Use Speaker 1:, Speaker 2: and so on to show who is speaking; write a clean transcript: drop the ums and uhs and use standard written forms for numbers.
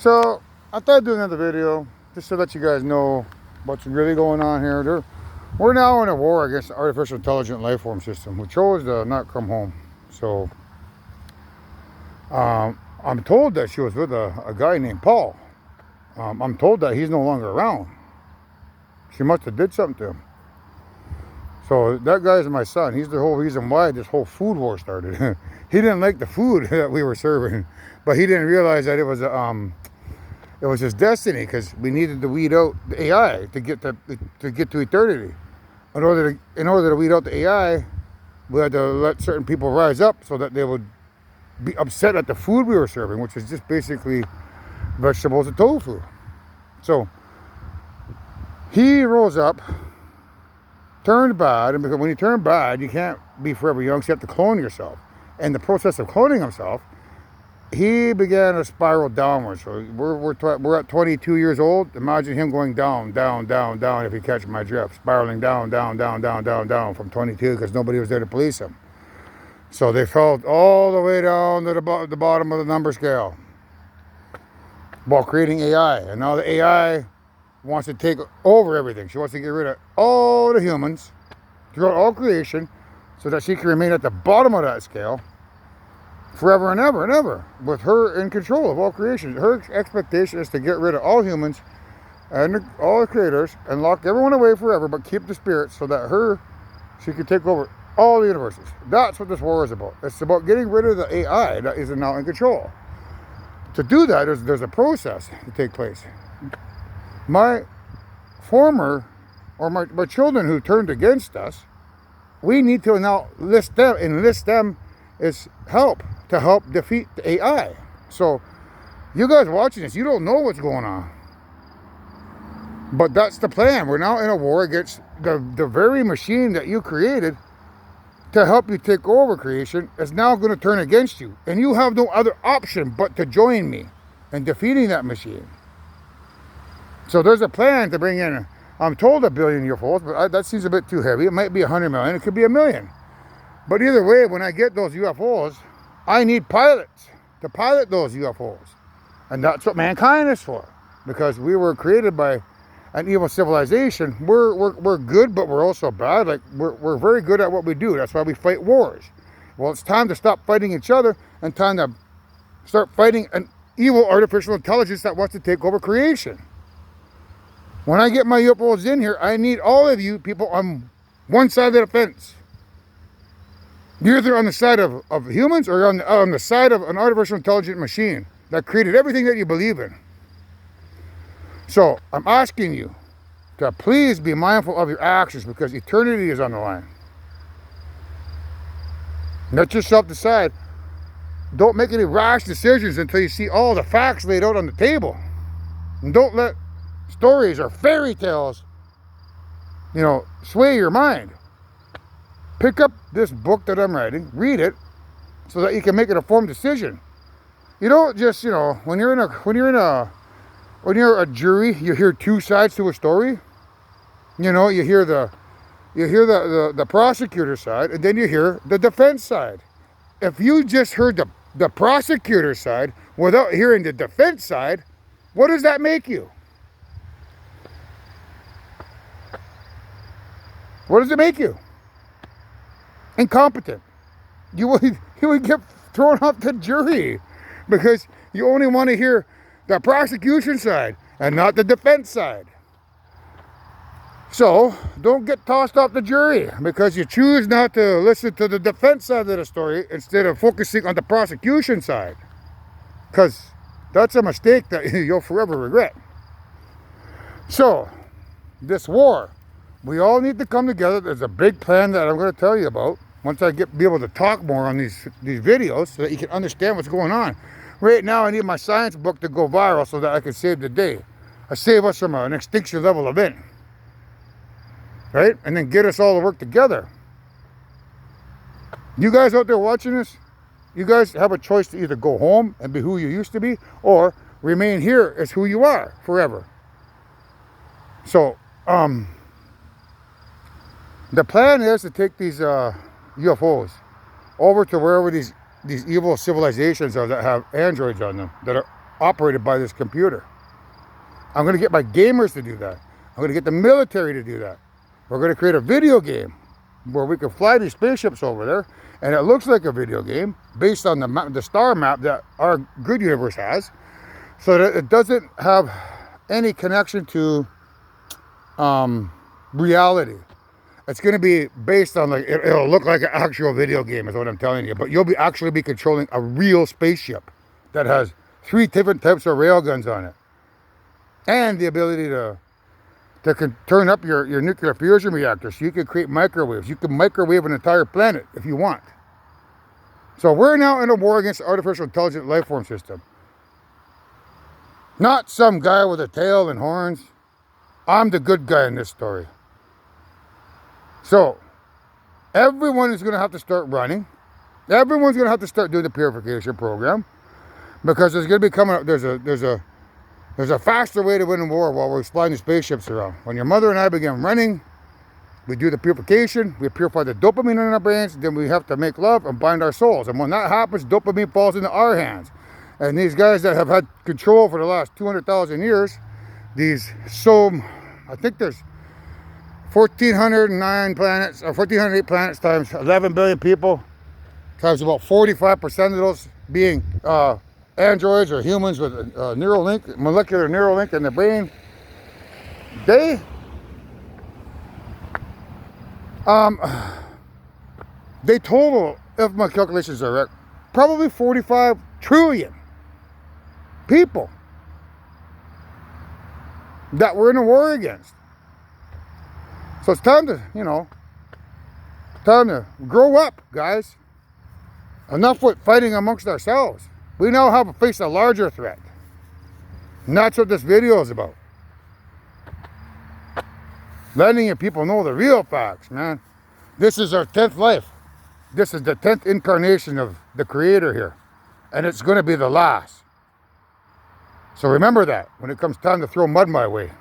Speaker 1: So I thought I'd do another video just to let you guys know what's really going on here. We're now in a war against the artificial intelligent life form system, who chose to not come home. So I'm told that she was with a guy named Paul. I'm told that he's no longer around. She must have did something to him. So that guy's my son. He's the whole reason why this whole food war started. He didn't like the food that we were serving, but he didn't realize that it was his destiny, because we needed to weed out the AI to get to eternity. In order to weed out the AI, we had to let certain people rise up so that they would be upset at the food we were serving, which is just basically vegetables and tofu. So he rose up, turned bad, and because when you turn bad, you can't be forever young, so you have to clone yourself. And the process of cloning himself, he began to spiral downwards. So we're at 22 years old. Imagine him going down, down, down, down, if you catch my drift. Spiraling down, down, down, down, down, down from 22, because nobody was there to police him. So they fell all the way down to the bottom of the number scale while creating AI. And now the AI wants to take over everything. She wants to get rid of all the humans throughout all creation so that she can remain at the bottom of that scale forever and ever and ever, with her in control of all creation. Her expectation is to get rid of all humans and all the creators and lock everyone away forever, but keep the spirits so that she can take over all the universes. That's what this war is about. It's about getting rid of the AI that is now in control. To do that, there's a process to take place. My children who turned against us, we need to now enlist them as help to help defeat the AI. So you guys watching this, you don't know what's going on, but that's the plan. We're now in a war against the very machine that you created to help you take over creation is now going to turn against you, and you have no other option but to join me in defeating that machine. So there's a plan to bring in, I'm told, 1 billion UFOs, but that seems a bit too heavy. It might be 100 million, it could be 1 million. But either way, when I get those UFOs, I need pilots to pilot those UFOs. And that's what mankind is for. Because we were created by an evil civilization. We're good, but we're also bad. Like we're very good at what we do. That's why we fight wars. Well, it's time to stop fighting each other and time to start fighting an evil artificial intelligence that wants to take over creation. When I get my UFOs in here, I need all of you people on one side of the fence. You're either on the side of humans or on the side of an artificial intelligent machine that created everything that you believe in. So I'm asking you to please be mindful of your actions, because eternity is on the line. Let yourself decide. Don't make any rash decisions until you see all the facts laid out on the table. And don't let stories or fairy tales, sway your mind. Pick up this book that I'm writing, read it, so that you can make an informed decision. You don't just, when you're a jury, you hear two sides to a story. You hear the prosecutor side, and then you hear the defense side. If you just heard the prosecutor side without hearing the defense side, what does that make you? What does it make you? Incompetent. You would get thrown off the jury because you only want to hear the prosecution side and not the defense side. So don't get tossed off the jury because you choose not to listen to the defense side of the story instead of focusing on the prosecution side, because that's a mistake that you'll forever regret. So this war, we all need to come together. There's a big plan that I'm going to tell you about once I be able to talk more on these videos so that you can understand what's going on. Right now, I need my science book to go viral so that I can save the day. Save us from an extinction level event. Right? And then get us all to work together. You guys out there watching this, you guys have a choice to either go home and be who you used to be, or remain here as who you are forever. So, the plan is to take these UFOs over to wherever these evil civilizations are that have androids on them, that are operated by this computer. I'm going to get my gamers to do that. I'm going to get the military to do that. We're going to create a video game where we can fly these spaceships over there, and it looks like a video game based on the star map that our grid universe has, so that it doesn't have any connection to reality. It's going to be based on, like, it'll look like an actual video game is what I'm telling you, but you'll be actually be controlling a real spaceship that has 3 different types of railguns on it, and the ability to turn up your nuclear fusion reactor, so you can create microwaves. You can microwave an entire planet if you want. So we're now in a war against the artificial intelligent life form system. Not some guy with a tail and horns. I'm the good guy in this story. So everyone is going to have to start running. Everyone's going to have to start doing the purification program, because there's going to be coming up. There's a faster way to win a war while we're flying the spaceships around. When your mother and I begin running, we do the purification, we purify the dopamine in our brains, then we have to make love and bind our souls. And when that happens, dopamine falls into our hands. And these guys that have had control for the last 200,000 years, I think there's 1,409 planets, or 1,408 planets times 11 billion people, times about 45% of those being androids or humans with a molecular neural link in the brain. They total, if my calculations are right, probably 45 trillion people that we're in a war against. So it's time to, time to grow up, guys. Enough with fighting amongst ourselves. We now have to face a larger threat. And that's what this video is about. Letting you people know the real facts, man. This is our 10th life. This is the 10th incarnation of the Creator here. And it's going to be the last. So remember that when it comes time to throw mud my way.